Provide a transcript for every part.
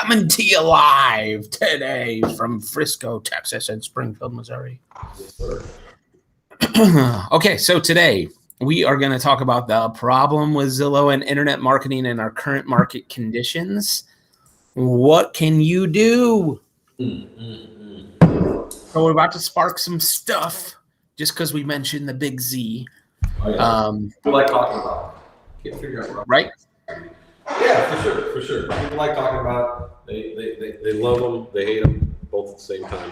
coming to you live today from Frisco, Texas, and Springfield, Missouri. Yes, sir. Okay, so today we are going to talk about the problem with Zillow and internet marketing and our current market conditions. What can you do? So we're about to spark some stuff just because we mentioned the big Z. Oh, yeah. We like talking about it. Can't figure out right? Yeah, for sure. People like talking about it. They love them, they hate them, both at the same time.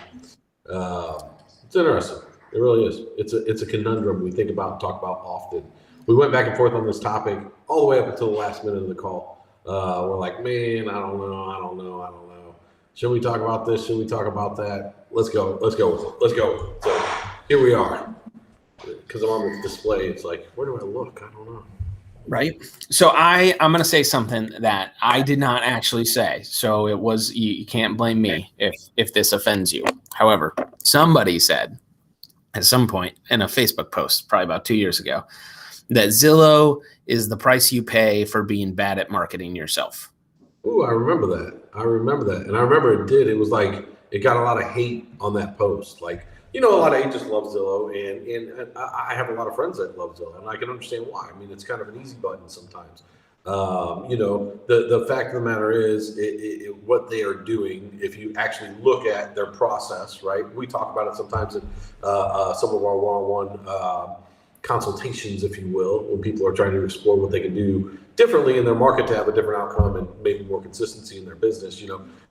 It's interesting. It really is. It's a conundrum we think about and talk about often. We went back and forth on this topic all the way up until the last minute of the call. We're like, man, I don't know. Should we talk about this? Should we talk about that? Let's go with it. So here we are. Because I'm on the display, it's like, where do I look? I don't know. Right. So I'm going to say something that I did not actually say. So it was, you can't blame me if this offends you. However, somebody said at some point in a Facebook post, probably about 2 years ago, that Zillow is the price you pay for being bad at marketing yourself. Ooh, I remember that. And I remember it was like, it got a lot of hate on that post. Like, a lot of agents love Zillow, and I have a lot of friends that love Zillow, and I can understand why. I mean, it's kind of an easy button sometimes. The fact of the matter is what they are doing, if you actually look at their process, right? We talk about it sometimes in some of our one-on-one consultations, if you will, when people are trying to explore what they can do differently in their market to have a different outcome and maybe more consistency in their business.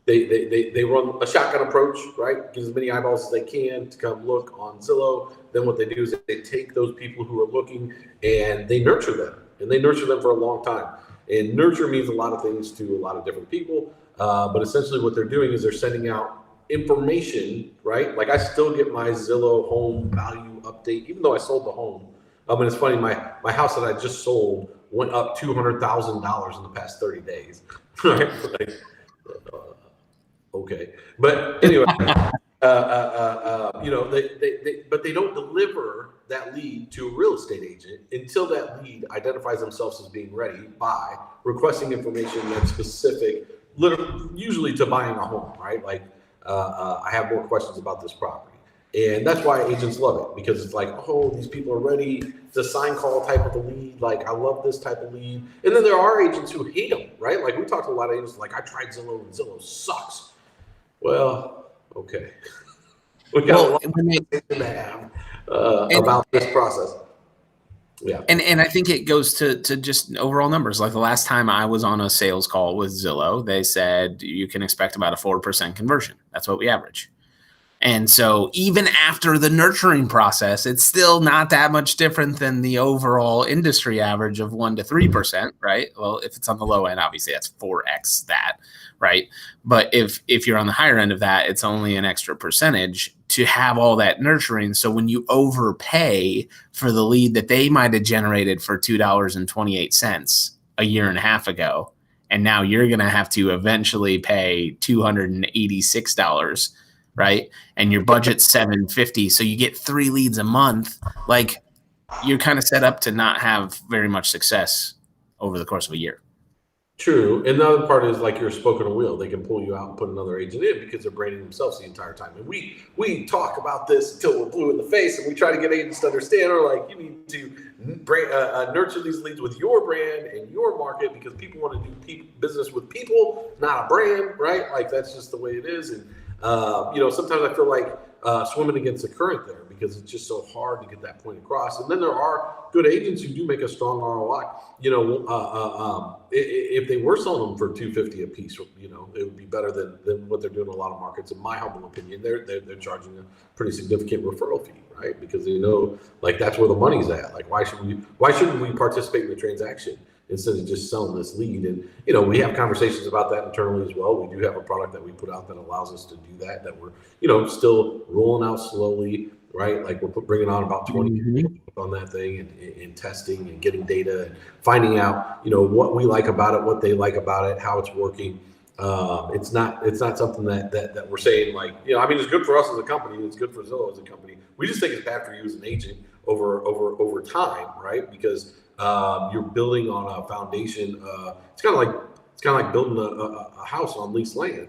They run a shotgun approach, right? Get as many eyeballs as they can to come look on Zillow. Then what they do is they take those people who are looking and they nurture them, and they nurture them for a long time. And nurture means a lot of things to a lot of different people. But essentially what they're doing is they're sending out information, right? Like I still get my Zillow home value update, even though I sold the home. And it's funny, my house that I just sold went up $200,000 in the past 30 days. Right? Okay, but anyway, but they don't deliver that lead to a real estate agent until that lead identifies themselves as being ready by requesting information that's specific, usually to buying a home, right? Like, I have more questions about this property. And that's why agents love it, because it's like, oh, these people are ready. It's a sign call type of a lead. Like, I love this type of lead. And then there are agents who hate them, right? Like, we talked to a lot of agents, like, I tried Zillow and Zillow sucks. Well, okay. We got a lot of information to have about this process. Yeah. And I think it goes to just overall numbers. Like the last time I was on a sales call with Zillow, they said you can expect about a 4% conversion. That's what we average. And so even after the nurturing process, it's still not that much different than the overall industry average of 1% to 3%, right? Well, if it's on the low end, obviously that's 4x that, right? But if you're on the higher end of that, it's only an extra percentage to have all that nurturing. So when you overpay for the lead that they might have generated for $2.28 a year and a half ago, and now you're going to have to eventually pay $286, right? And your budget's $750. So you get 3 leads a month. Like, you're kind of set up to not have very much success over the course of a year. True. And the other part is, like, you're a spoke on a wheel. They can pull you out and put another agent in because they're branding themselves the entire time. And we talk about this until we're blue in the face, and we try to get agents to understand, or like, you need to nurture these leads with your brand and your market, because people want to do business with people, not a brand, right? Like, that's just the way it is. And sometimes I feel like swimming against the current there, because it's just so hard to get that point across. And then there are good agents who do make a strong ROI. If they were selling them for $250 a piece, it would be better than what they're doing in a lot of markets. In my humble opinion, they're charging a pretty significant referral fee, right? Because they know, like, that's where the money's at. Like, why shouldn't we participate in the transaction instead of just selling this lead? And, we have conversations about that internally as well. We do have a product that we put out that allows us to do that we're, still rolling out slowly, right? Like, we're bringing on about 20 people on that thing and testing and getting data and finding out, what we like about it, what they like about it, how it's working. It's not something that we're saying, like, it's good for us as a company. It's good for Zillow as a company. We just think it's bad for you as an agent over time, right? Because you're building on a foundation. It's kind kind of like building a house on leased land,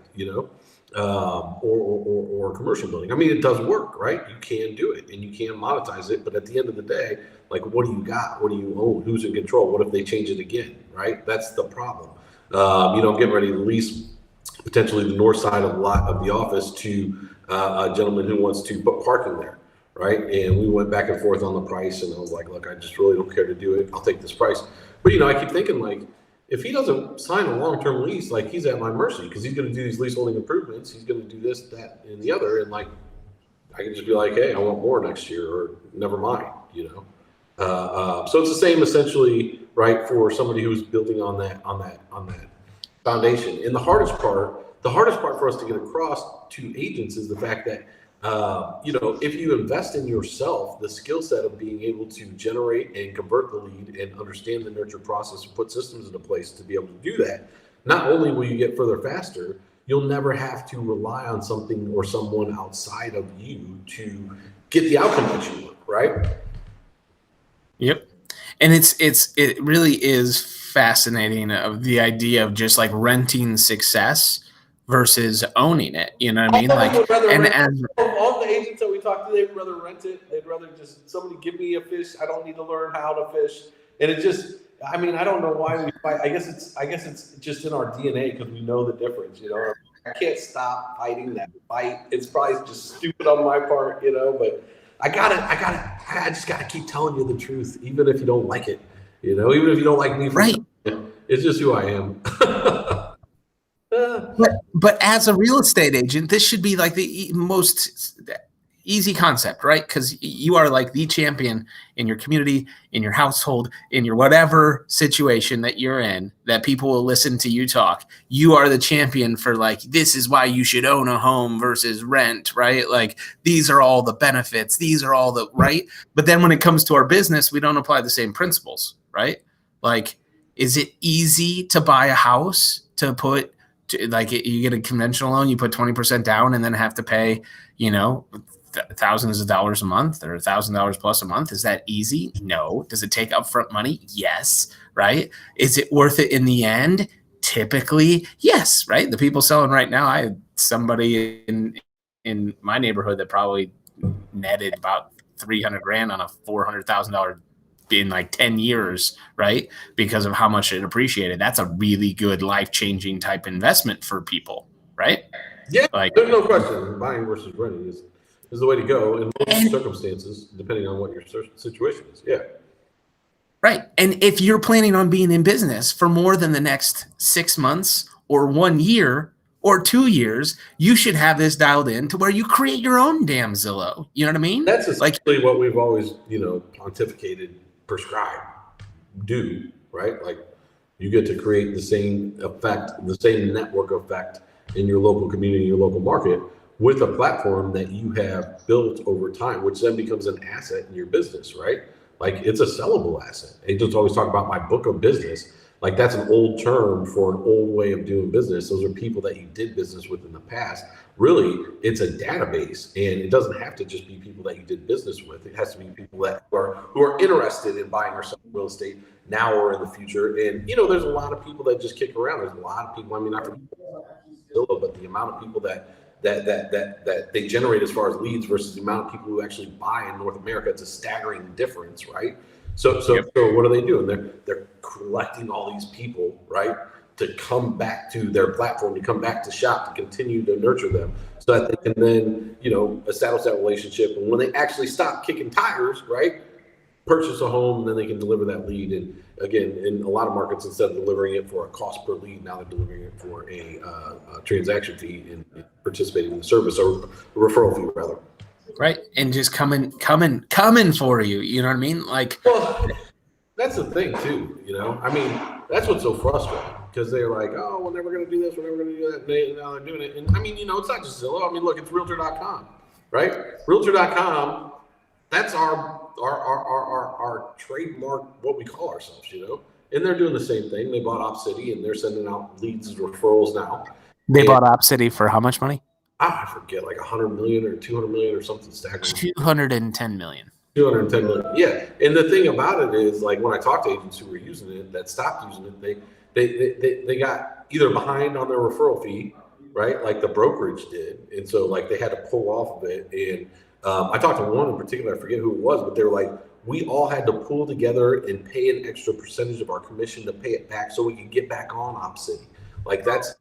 or a commercial building. I mean, it does work, right? You can do it and you can monetize it, but at the end of the day, like, what do you got? What do you own? Who's in control? What if they change it again, right? That's the problem. I'm getting ready to lease potentially the north side of the office to a gentleman who wants to put parking there, right? And we went back and forth on the price, and I was like, look, I just really don't care to do it. I'll take this price. But I keep thinking, like, if he doesn't sign a long-term lease, like, he's at my mercy, because he's going to do these leaseholding improvements. He's going to do this, that, and the other, and like, I can just be like, hey, I want more next year, or never mind, So it's the same essentially, right, for somebody who's building on that foundation. And the hardest part for us to get across to agents is the fact that, if you invest in yourself, the skill set of being able to generate and convert the lead and understand the nurture process and put systems into place to be able to do that, not only will you get further faster, you'll never have to rely on something or someone outside of you to get the outcome that you want, right? Yep. And it really is fascinating of the idea of just like renting success versus owning it. You know what I mean? Like, and all the agents that we talk to, they'd rather rent it. They'd rather just somebody give me a fish. I don't need to learn how to fish. And it just, I don't know why we fight. I guess it's just in our DNA, because we know the difference. I can't stop fighting that fight. It's probably just stupid on my part, but I just gotta keep telling you the truth, even if you don't like it, even if you don't like me. Right. It's just who I am. But as a real estate agent, this should be like the most easy concept, right? Because you are like the champion in your community, in your household, in your whatever situation that you're in, that people will listen to you talk. You are the champion for, like, this is why you should own a home versus rent, right? Like, these are all the benefits. These are all the, right? But then when it comes to our business, we don't apply the same principles, right? Like, is it easy to buy a house to put, like, you get a conventional loan, you put 20% down and then have to pay, thousands of dollars a month or $1,000 plus a month? Is that easy? No. Does it take upfront money? Yes. Right. Is it worth it in the end? Typically, yes. Right. The people selling right now, I had somebody in my neighborhood that probably netted about $300,000 on a $400,000 in like 10 years, right? Because of how much it appreciated. That's a really good life-changing type investment for people, right? Yeah, like, there's no question. Buying versus renting is the way to go in most circumstances, depending on what your situation is. Yeah. Right. And if you're planning on being in business for more than the next 6 months or 1 year or 2 years, you should have this dialed in to where you create your own damn Zillow. You know what I mean? That's essentially what we've always, pontificated, prescribe, do, right? Like, you get to create the same effect, the same network effect in your local community, your local market, with a platform that you have built over time, which then becomes an asset in your business, right? Like, it's a sellable asset. Agents always talk about my book of business. Like, that's an old term for an old way of doing business. Those are people that you did business with in the past. Really, it's a database, and it doesn't have to just be people that you did business with. It has to be people that who are interested in buying or selling real estate now or in the future. And there's a lot of people that just kick around. There's a lot of people. I mean, not for Zillow, but the amount of people that they generate as far as leads versus the amount of people who actually buy in North America, it's a staggering difference, right? So what are they doing? They're collecting all these people, right, to come back to their platform, to come back to shop, to continue to nurture them, so that they can then, establish that relationship. And when they actually stop kicking tires, right, purchase a home, and then they can deliver that lead. And again, in a lot of markets, instead of delivering it for a cost per lead, now they're delivering it for a transaction fee and participating in the service, or a referral fee rather. Right. And just coming for you. You know what I mean? Like, well, that's the thing too. That's what's so frustrating, because they're like, oh, we're never going to do this, we're never going to do that. And now they're doing it. And it's not just Zillow. Look, it's Realtor.com, right? Realtor.com. That's our trademark, what we call ourselves, and they're doing the same thing. They bought OpCity, and they're sending out leads as referrals now. They bought OpCity for how much money? I forget, like 100 million or 200 million or something staggering. 210 million. 210 million. Yeah. And the thing about it is, like, when I talk to agents who were using it, that stopped using it, they got either behind on their referral fee, right? Like the brokerage did. And so like they had to pull off of it. And I talked to one in particular, I forget who it was, but they were like, we all had to pull together and pay an extra percentage of our commission to pay it back so we could get back on OpCity. Like that's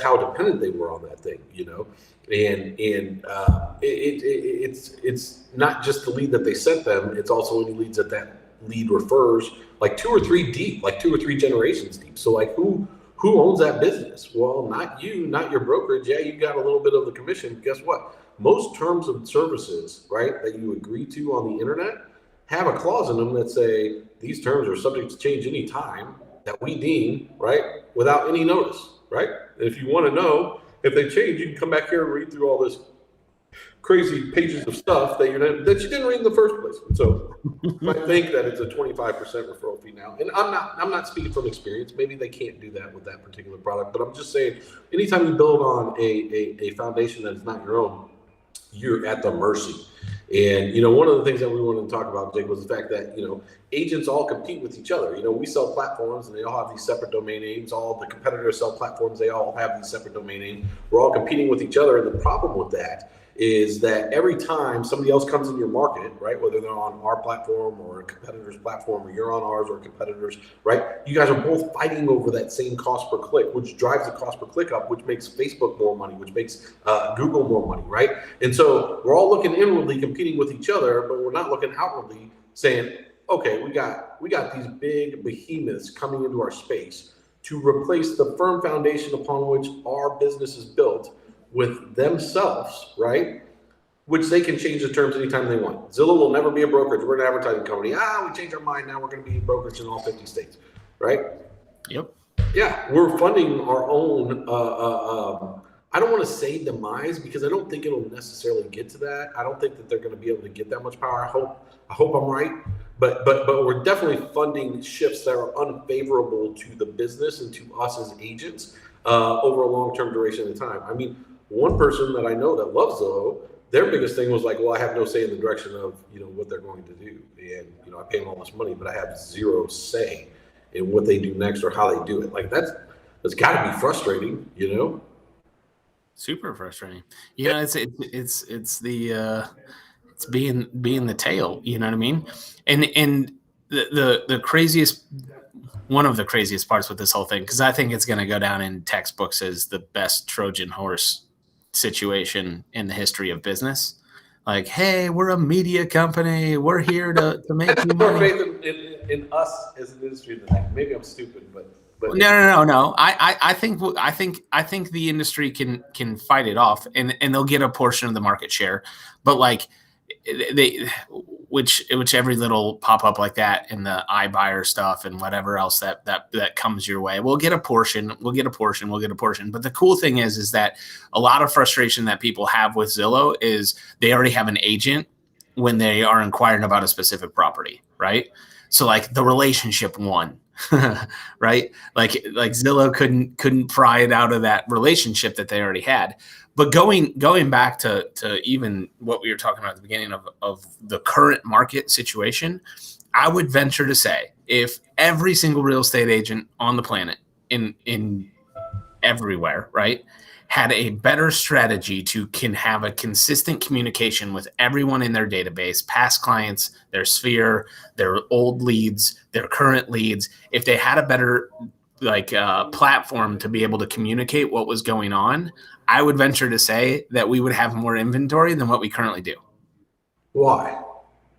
how dependent they were on that thing, you know? And it's not just the lead that they sent them, it's also any leads that lead refers, like 2 or 3 deep, like 2 or 3 generations deep. So like who owns that business? Well, not you, not your brokerage. Yeah, you got a little bit of the commission. Guess what? Most terms of services, right, that you agree to on the internet have a clause in them that say these terms are subject to change any time that we deem, right, without any notice, right? And if you want to know if they change, you can come back here and read through all this crazy pages of stuff that you didn't read in the first place. So I think that it's a 25% referral fee now. And I'm not speaking from experience. Maybe they can't do that with that particular product, but I'm just saying anytime you build on a foundation that is not your own, you're at the mercy. And, you know, one of the things that we wanted to talk about, Jake, was the fact that, you know, agents all compete with each other. You know, we sell platforms and they all have these separate domain names. All the competitors sell platforms. They all have these separate domain names. We're all competing with each other. And the problem with that is that every time somebody else comes in your market, right, whether they're on our platform or a competitor's platform, or you're on ours or competitors, right, you guys are both fighting over that same cost per click, which drives the cost per click up, which makes Facebook more money, which makes Google more money, right? And so we're all looking inwardly competing with each other, but we're not looking outwardly saying, okay, we got these big behemoths coming into our space to replace the firm foundation upon which our business is built with themselves, right? Which they can change the terms anytime they want. Zillow will never be a brokerage. We're an advertising company. We changed our mind. Now we're going to be a brokerage in all 50 states, right? Yep. Yeah, we're funding our own. I don't want to say demise because I don't think it'll necessarily get to that. I don't think that they're going to be able to get that much power. I hope I'm right, but we're definitely funding shifts that are unfavorable to the business and to us as agents over a long-term duration of time. I mean, one person that I know that loves Zillow, their biggest thing was like, well, I have no say in the direction of, you know, what they're going to do. And, you know, I pay them all this money, but I have zero say in what they do next or how they do it. Like that's got to be frustrating, you know? Super frustrating. You know, it's being the tail, you know what I mean? And the craziest, one of the craziest parts with this whole thing, because I think it's going to go down in textbooks as the best Trojan horse situation in the history of business. Like, hey, we're a media company. We're here to make you money. More faith in us as an industry than that. Maybe I'm stupid, but no. I think the industry can fight it off and they'll get a portion of the market share. But like which every little pop up like that in the iBuyer stuff and whatever else that comes your way, we'll get a portion. But the cool thing is that a lot of frustration that people have with Zillow is they already have an agent when they are inquiring about a specific property, right? So like the relationship won. Right? Like Zillow couldn't pry it out of that relationship that they already had. But going back to even what we were talking about at the beginning of the current market situation, I would venture to say if every single real estate agent on the planet in everywhere, right, had a better strategy can have a consistent communication with everyone in their database, past clients, their sphere, their old leads, their current leads. If they had a better platform to be able to communicate what was going on, I would venture to say that we would have more inventory than what we currently do. Why?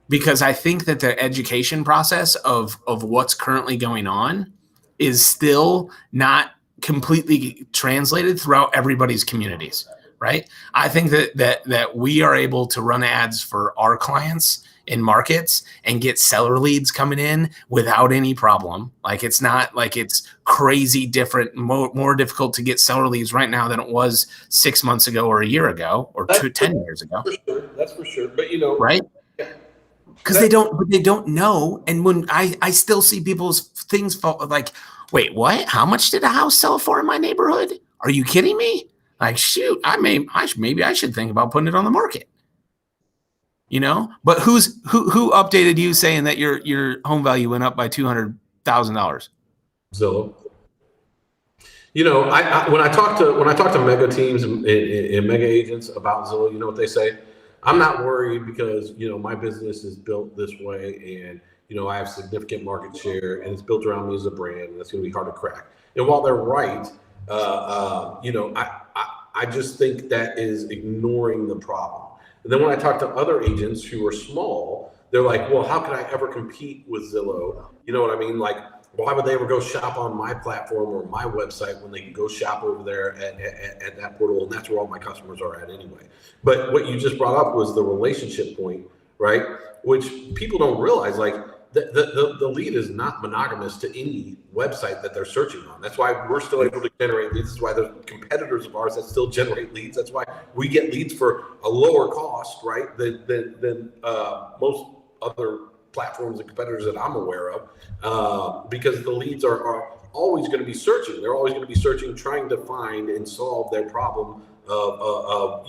Because I think that the education process of what's currently going on is still not completely translated throughout everybody's communities, right? I think that we are able to run ads for our clients in markets and get seller leads coming in without any problem. Like it's not like it's crazy different, more difficult to get seller leads right now than it was 6 months ago or a year ago or 10 years ago. That's for sure. But you know, right? Because they don't know. And when I still see people's things fall like, wait, what? How much did a house sell for in my neighborhood? Are you kidding me? Like, shoot, maybe I should think about putting it on the market. You know, but who updated you saying that your home value went up by $200,000? Zillow. When I talk to mega teams and mega agents about Zillow, you know what they say? I'm not worried because my business is built this way, and I have significant market share, and it's built around me as a brand, and it's going to be hard to crack. And while they're right, I just think that is ignoring the problem. And then when I talk to other agents who are small, they're like, well, how can I ever compete with Zillow? You know what I mean? Like, why would they ever go shop on my platform or my website when they can go shop over there at that portal? And that's where all my customers are at anyway. But what you just brought up was the relationship point, right? Which people don't realize, like the lead is not monogamous to any website that they're searching on. That's why we're still able to generate leads. That's why there's competitors of ours that still generate leads. That's why we get leads for a lower cost, right, than most other platforms and competitors that I'm aware of, because the leads are always going to be searching. They're always going to be searching, trying to find and solve their problem of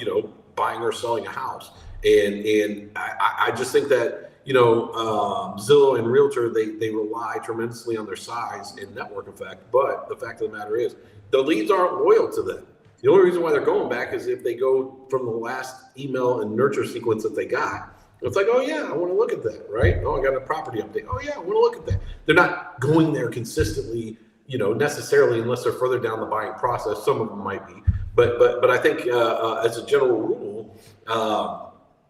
buying or selling a house. And I just think that Zillow and Realtor, they rely tremendously on their size and network effect. But the fact of the matter is, the leads aren't loyal to them. The only reason why they're going back is if they go from the last email and nurture sequence that they got. It's like, oh yeah, I want to look at that, right? Oh, I got a property update. Oh yeah, I want to look at that. They're not going there consistently, necessarily, unless they're further down the buying process. Some of them might be, but I think as a general rule,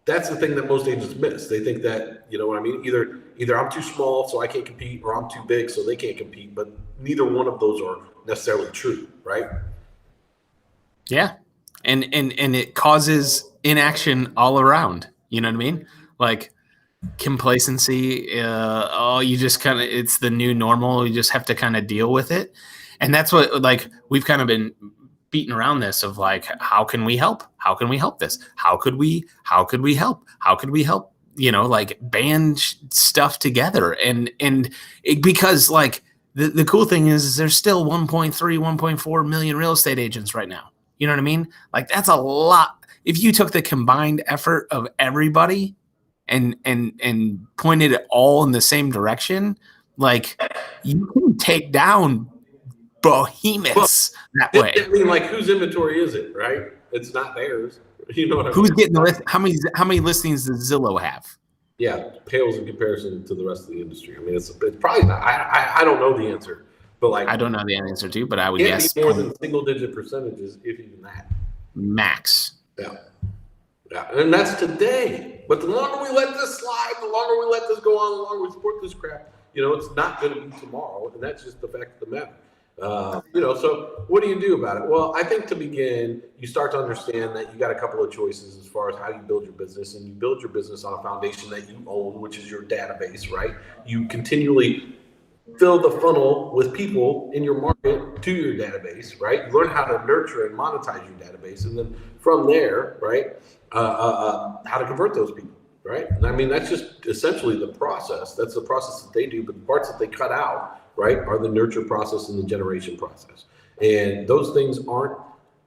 that's the thing that most agents miss. They think that, what I mean? Either I'm too small, so I can't compete, or I'm too big, so they can't compete. But neither one of those are necessarily true, right? Yeah, and it causes inaction all around. You know what I mean? Like complacency. You just kind of, it's the new normal. You just have to kind of deal with it, and that's what, like, we've kind of been beating around this of like, how can we help? How can we help this? How could we help? How could we help? Like band stuff together, and because like the cool thing is there's still 1.4 million real estate agents right now. You know what I mean? Like that's a lot. If you took the combined effort of everybody and pointed it all in the same direction, like you can take down behemoths that way. I mean, like, whose inventory is it, right? It's not theirs. You know what I mean? Who's getting the list? How many listings does Zillow have? Yeah, it pales in comparison to the rest of the industry. I mean, it's probably not. I don't know the answer, but like, I don't know the answer to, but I would guess more than single-digit percentages, if even that. Max. Yeah, and that's today. But the longer we let this slide, the longer we let this go on, the longer we support this crap, it's not going to be tomorrow, and that's just the fact of the matter. So what do you do about it? Well, I think to begin, you start to understand that you got a couple of choices as far as how you build your business, and you build your business on a foundation that you own, which is your database, right? You continually fill the funnel with people in your market to your database, right? You learn how to nurture and monetize your database, and then from there, right, how to convert those people, right? And I mean, that's just essentially the process. That's the process that they do, but the parts that they cut out, right, are the nurture process and the generation process. And those things aren't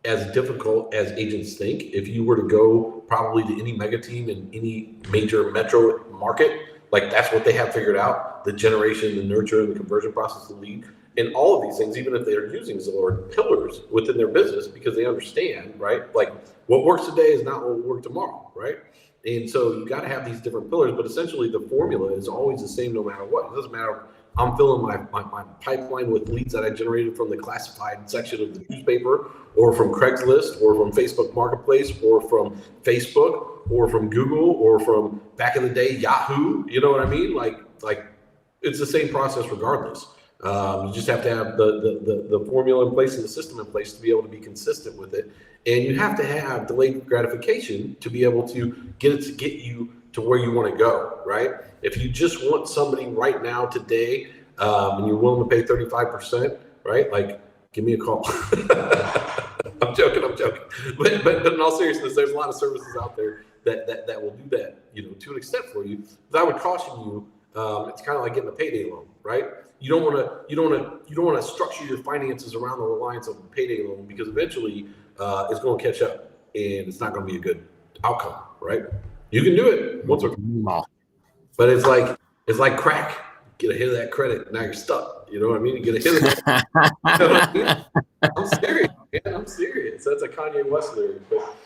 as difficult as agents think. If you were to go probably to any mega team in any major metro market, like that's what they have figured out: the generation, the nurture, and the conversion process, the lead. And all of these things, even if they're using Zillow, are pillars within their business, because they understand, right? Like what works today is not what will work tomorrow, right? And so you got to have these different pillars, but essentially the formula is always the same no matter what. It doesn't matter. I'm filling my pipeline with leads that I generated from the classified section of the newspaper, or from Craigslist, or from Facebook Marketplace, or from Facebook, or from Google, or from back in the day Yahoo. You know what I mean? Like it's the same process regardless. You just have to have the formula in place and the system in place to be able to be consistent with it, and you have to have delayed gratification to be able to get you to where you want to go, right? If you just want somebody right now today, and you're willing to pay 35%, right? Like, give me a call. I'm joking. But in all seriousness, there's a lot of services out there that will do that, to an extent for you. But I would caution you, it's kind of like getting a payday loan, right? You don't want to structure your finances around the reliance of a payday loan, because eventually it's going to catch up, and it's not going to be a good outcome, right? You can do it once or twice, but it's like crack. get a hit of that credit, now you're stuck. You know what I mean? You get a hit of that. You know what I mean? I'm serious, man. I'm serious. That's a Kanye West lyric. But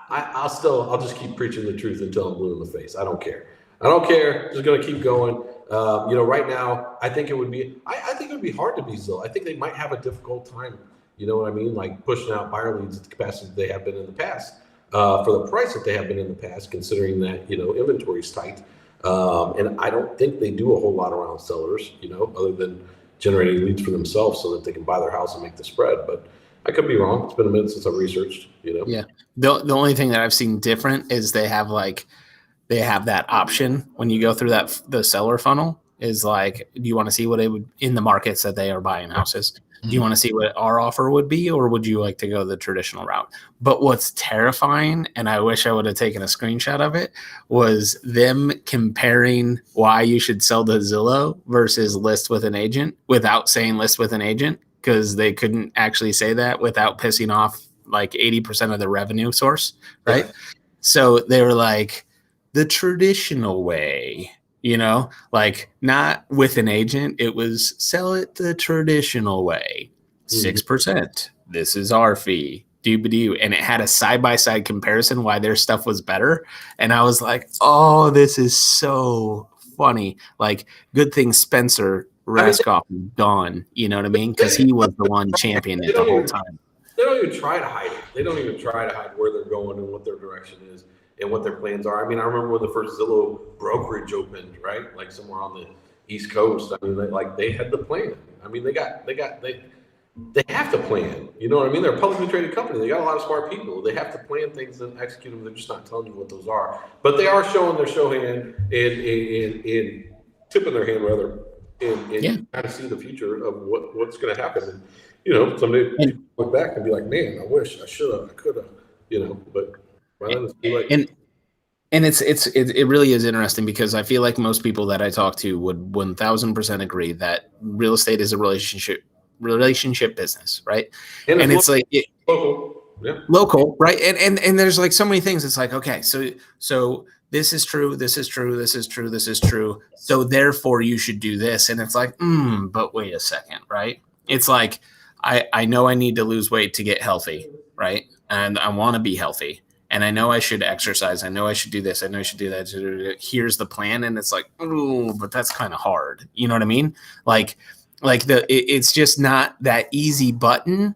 I'll just keep preaching the truth until I'm blue in the face. I don't care. Just gonna keep going. Right now, I think it would be hard to be Zillow. I think they might have a difficult time. You know what I mean? Like pushing out buyer leads at the capacity they have been in the past, for the price that they have been in the past, considering that inventory is tight. And I don't think they do a whole lot around sellers, other than generating leads for themselves so that they can buy their house and make the spread. But I could be wrong. It's been a minute since I've researched. Yeah. The only thing that I've seen different is they have that option when you go through the seller funnel is like, do you want to see what it would in the markets that they are buying houses? Do you want to see what our offer would be, or would you like to go the traditional route? But what's terrifying, and I wish I would have taken a screenshot of it, was them comparing why you should sell to Zillow versus list with an agent without saying list with an agent, because they couldn't actually say that without pissing off like 80% of the revenue source, right? Yeah. So they were like, the traditional way, like not with an agent, it was sell it the traditional way, 6%. This is our fee. Doobadoo. And it had a side-by-side comparison why their stuff was better. And I was like, oh, this is so funny. Like, good thing Spencer Raskoff is gone, you know what I mean? Because he was the one championing it the whole time. They don't even try to hide it. They don't even try to hide where they're going and what their direction is and what their plans are. I mean, I remember when the first Zillow brokerage opened, right? Like somewhere on the East Coast. I mean, they had the plan. I mean, they have to plan. You know what I mean? They're a publicly traded company. They got a lot of smart people. They have to plan things and execute them. They're just not telling you what those are. But they are showing their show hand and tipping their hand rather, and kind of see the future of what's going to happen. And someday people look back and be like, man, I wish I should have, I could have, but. And it really is interesting, because I feel like most people that I talk to would 1000% agree that real estate is a relationship business, right? And it's like local, right? And there's like so many things. It's like, okay, so this is true, this is true, this is true, this is true. So therefore you should do this. And it's like, but wait a second, right? It's like, I know I need to lose weight to get healthy, right? And I want to be healthy. And I know I should exercise. I know I should do this. I know I should do that. Here's the plan. And it's like, oh, but that's kind of hard. You know what I mean? It's just not that easy button.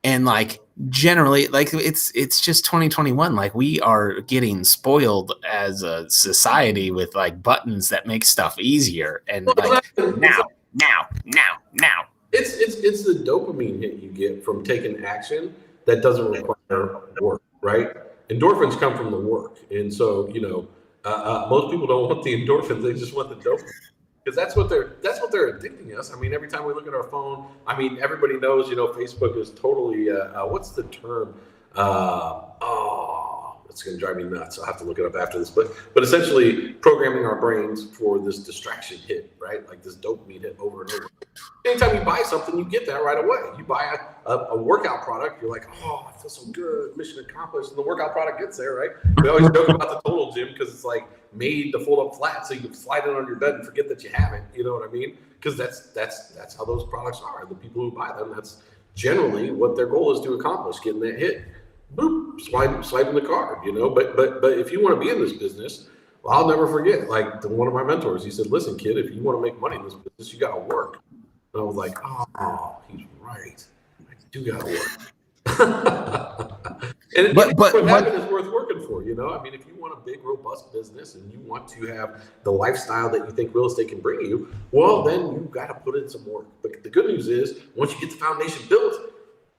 And like generally, like it's just 2021. Like we are getting spoiled as a society with like buttons that make stuff easier. And like now. It's the dopamine hit you get from taking action that doesn't require work, right? Endorphins come from the work. And so, most people don't want the endorphins. They just want the dopamine, because that's what they're addicting us. I mean, every time we look at our phone, I mean, everybody knows, Facebook is totally, what's the term? It's going to drive me nuts. I'll have to look it up after this, but essentially programming our brains for this distraction hit, right? Like this dopamine hit over and over. Anytime you buy something, you get that right away. You buy a workout product, you're like, oh, I feel so good, mission accomplished, and the workout product gets there, right? We always joke about the Total Gym because it's like made to fold up flat, so you can slide it on your bed and forget that you have it. You know what I mean? Because that's how those products are. The people who buy them, that's generally what their goal is to accomplish, getting that hit. Boop, swiping the card, But if you want to be in this business, well, I'll never forget. Like one of my mentors, he said, "Listen, kid, if you want to make money in this business, you got to work." And I was like, "Oh, he's right. I do got to work." But what happened is worth working for. I mean, if you want a big, robust business and you want to have the lifestyle that you think real estate can bring you, well, then you got to put in some work. But the good news is, once you get the foundation built,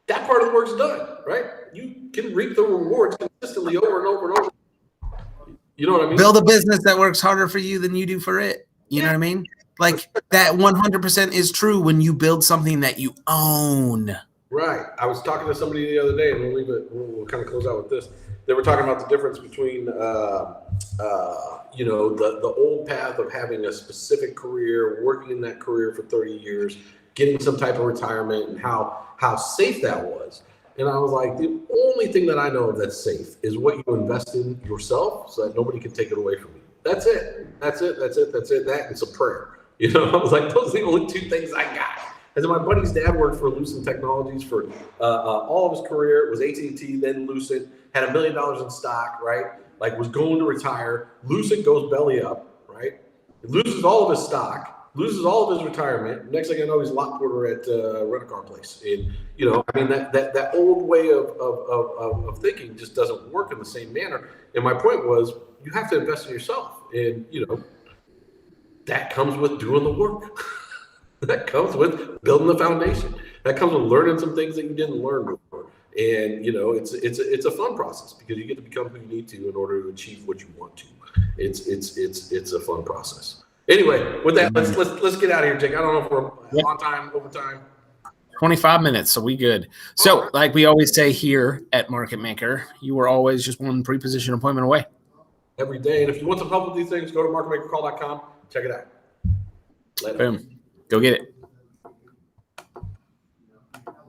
that part of the work's done, right? You can reap the rewards consistently over and over and over. You know what I mean? Build a business that works harder for you than you do for it. You know what I mean? Like that 100% is true when you build something that you own. Right. I was talking to somebody the other day, and we'll kind of close out with this. They were talking about the difference between, the old path of having a specific career, working in that career for 30 years, getting some type of retirement, and how safe that was. And I was like, the only thing that I know that's safe is what you invest in yourself so that nobody can take it away from you. That's it. That and some prayer. You know, I was like, those are the only two things I got. And then my buddy's dad worked for Lucent Technologies for all of his career. It was AT&T, then Lucent, had $1 million in stock, right? Like was going to retire. Lucent goes belly up, right? He loses all of his stock, loses all of his retirement. Next thing I know, he's a lot porter at rent-a-car place. And, you know, I mean, that old way of thinking just doesn't work in the same manner. And my point was, you have to invest in yourself. And, you know, that comes with doing the work. That comes with building the foundation. That comes with learning some things that you didn't learn before. And, you know, it's a fun process because you get to become who you need to in order to achieve what you want to. It's a fun process. Anyway, with that, let's get out of here, Jake. I don't know if we're on time, over time. 25 minutes, so we good. So, right. Like we always say here at Market Maker, you are always just one pre-position appointment away. Every day. And if you want some help with these things, go to marketmakercall.com. Check it out. Boom. Go get it.